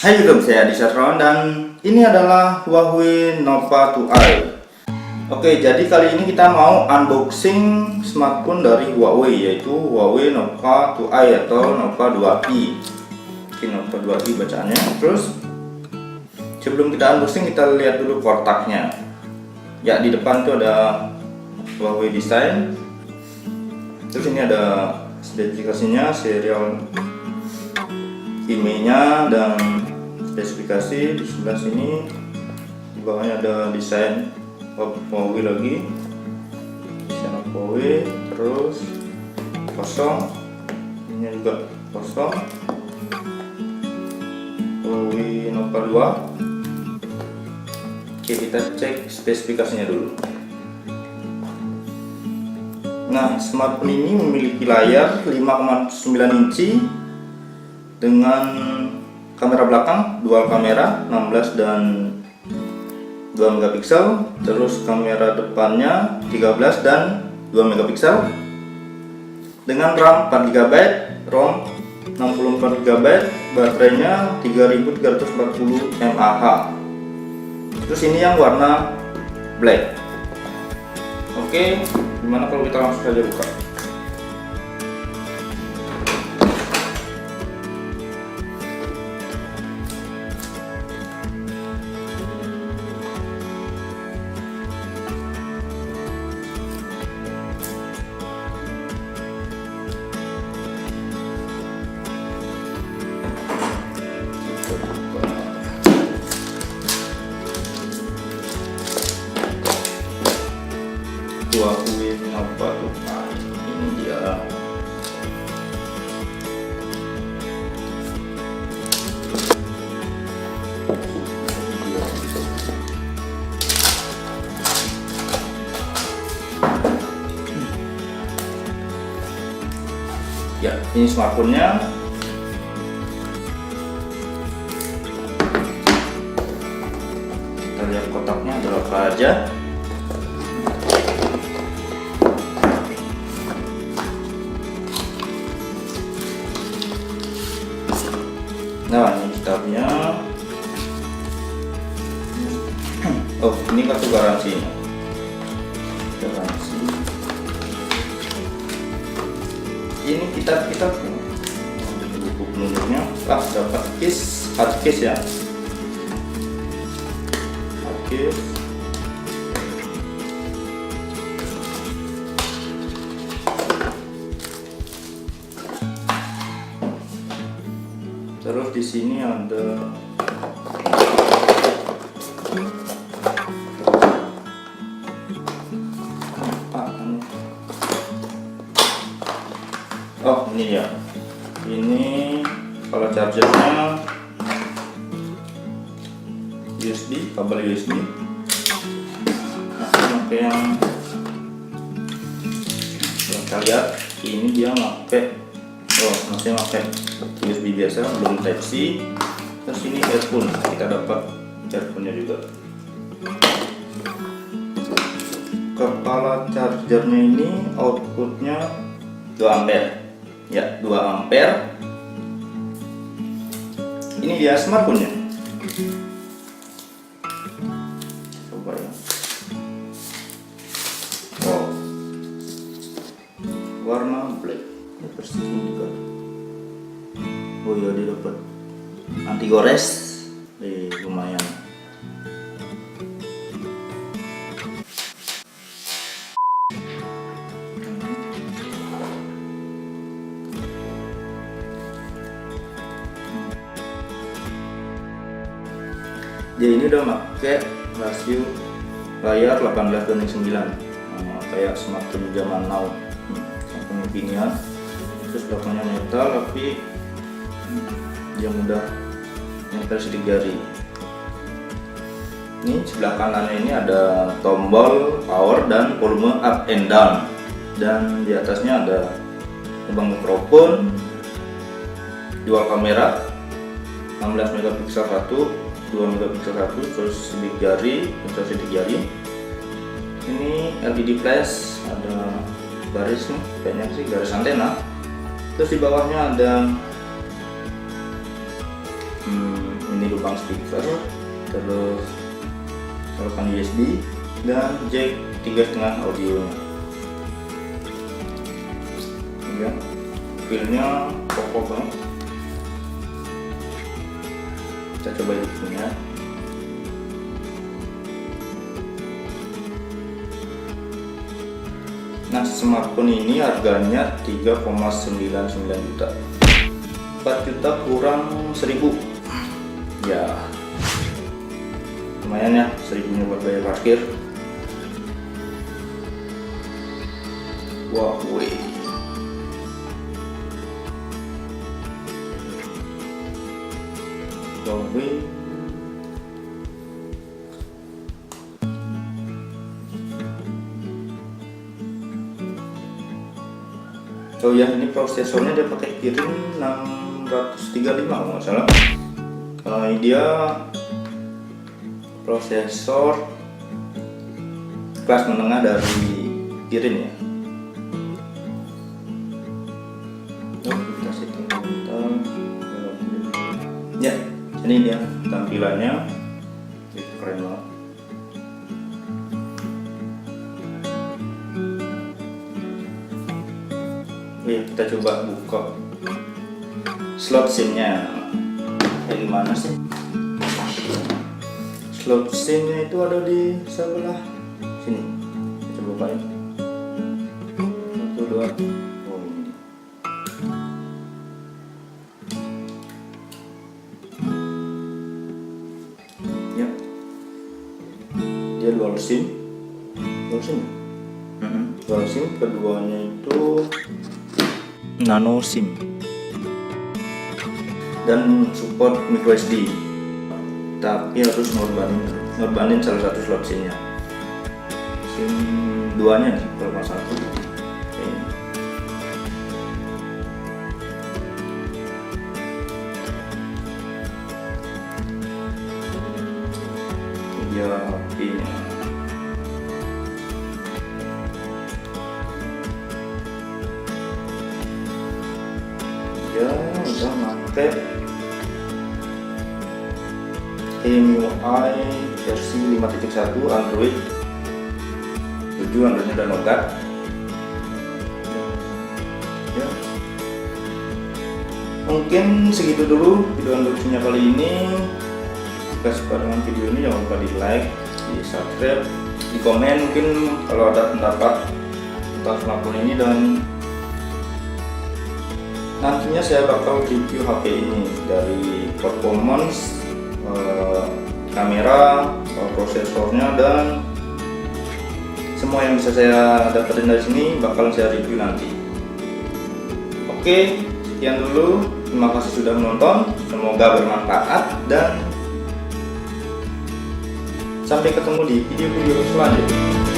Hai YouTube, saya Adi Satrawan dan ini adalah Huawei Nova 2i. Oke, jadi kali ini kita mau unboxing smartphone dari Huawei, yaitu Huawei Nova 2i atau Nova 2i. Oke, Nova 2i bacaannya. Terus sebelum kita unboxing, kita lihat dulu kotaknya. Ya, di depan tuh ada Huawei design. Terus ini ada spesifikasinya, serial IMEI-nya dan spesifikasi. Di sebelah sini di bawahnya ada desain Huawei lagi, desain Huawei. Terus kosong, ini juga kosong. Huawei Nova 2. Oke, kita cek spesifikasinya dulu. Nah, smartphone ini memiliki layar 5,9 inci dengan kamera belakang dual kamera 16 dan 2 megapiksel, terus kamera depannya 13 dan 2 megapiksel dengan RAM 4 GB, ROM 64 GB, baterainya 3340 mAh. Terus ini yang warna black. Oke, gimana kalau kita langsung saja buka? Huawei Nova 2i, ini dia. Ya, ini smartphone-nya. Kita lihat kotaknya ada apa aja. Nah, ini kitabnya. Oh, ini kartu garansi. Ini kitab buku penunjuknya. Dapat hard case ya. Hard case. Terus di sini ada oh, ini ya. Ini kalau chargernya USB, kabel USB. Pakai yang kita lihat ini dia pakai masih pakai USB biasa, belum Type C. Terus ini earphone, kita dapat earphone-nya juga. Kepala chargernya ini outputnya 2 ampere ya, 2 ampere. Ini dia smartphone-nya. Coba ya. Oh, warna black. Ini versi juga. Oh iya, dia dapat anti gores. Lumayan. Dia ini udah pakai rasio layar 18:9, kayak smartphone zaman now, smartphone kekinian. Terus belakangnya metal tapi yang mudah nempel sidik jari. Ini sebelah kanannya ini ada tombol power dan volume up and down, dan di atasnya ada lubang mikrofon, dual kamera 16 megapiksel 2 megapiksel 1, terus sidik jari, sensor sidik jari. Ini LED flash, ada garis nih, kayaknya sih garis antena. Terus di bawahnya ada lubang speaker, terus colokan USB dan jack 3,5 audionya. Ya, feelnya kokoh banget. Kita coba hidupnya. Nah, smartphone ini harganya 3,99 juta. 4 juta kurang 1000. Ya, lumayan ya, 1000-nya buat bayar parkir. Huawei. Oh ya, ini prosesornya dia pakai Kirin 635 kalau nggak salah. Dia prosesor kelas menengah dari Kirin ya. Kita setting ya, ini dia tampilannya, itu keren banget. Kita coba buka slot SIM-nya. Kayak gimana sih? Slot SIM-nya itu ada di sebelah sini. Kita bukain. 1, 2. Oh, ini. Ya. Dia dual SIM. Dual SIM. Dual SIM, keduanya itu nano SIM dan support micro SD, tapi harus ngorbanin salah satu slot SIM-nya. SIM 2-nya nih, kalau nggak satu. Ya, HP-nya. Ya, udah pakai MIUI versi 5.1 Android 7, Androidnya udah lengkap. Ya, mungkin segitu dulu video unboxingnya kali ini. Jika suka dengan video ini jangan lupa di like, di subscribe, di komen mungkin kalau ada pendapat tentang smartphone ini, dan nantinya saya bakal review HP ini dari performance, kamera, prosesornya, dan semua yang bisa saya dapetin dari sini bakal saya review nanti. Oke, sekian dulu. Terima kasih sudah menonton. Semoga bermanfaat dan sampai ketemu di video-video selanjutnya.